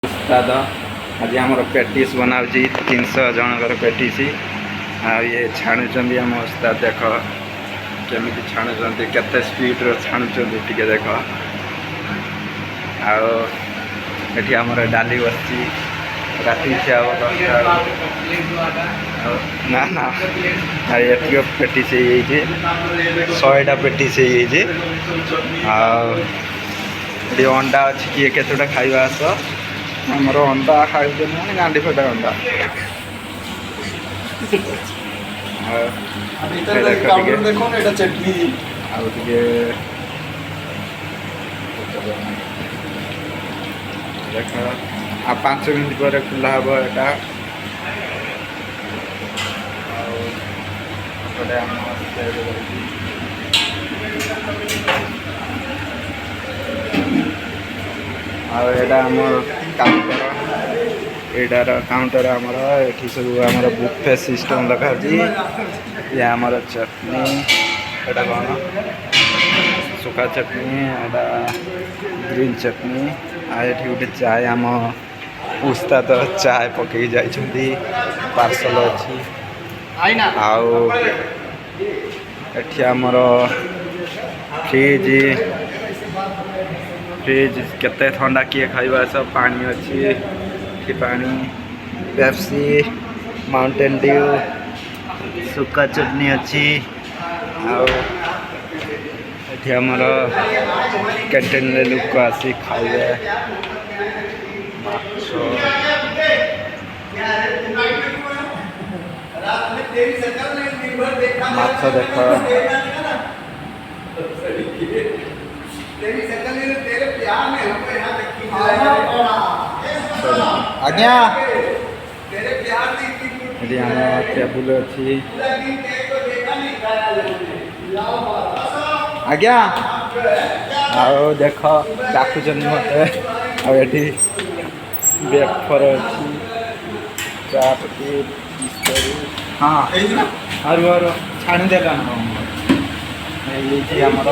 उस्ताद आज आम पेटिस बनाऊँ 300 जनकर पेटिस ये छाणुंट आम उस्ताद देख केमी छाणुंट केते स्पीड्रे छाणुंट टे देख आठी आम डाली बसी राति खिया ना ना ये पेटिस 100टा पेटिस अंडा अच्छी किए केतटा खाଇବା आस आमर अंडा खाई गांडी फटा अंडा चटनी देख आ 5 मिनट पर खुला हम यहाँ आम काउंटर एटार काउंटर आमर ये सब आम बुफे सिस्टम लगा ये आमर चटनी एटा कौन सुखा चटनी एटा ग्रीन चटनी ये गोटे चाय आम उस्ताद चाय पकई जाइछंती पार्सल अच्छी एठी आमर फ्रिज फ्रिज केते ठंडा किए खाइबा सब पानी अच्छी पानी पेप्सी माउंटेन ड्यू सुखा चटनी अच्छी एठी आमर कैंटीन लोक आसी खाइबे माछ देख आज्ञा टेबुल अच्छी आज्ञा आओ देख डाकुचन मत आठी बेफर अच्छी चापटी हाँ हाँ छाणी देला आमर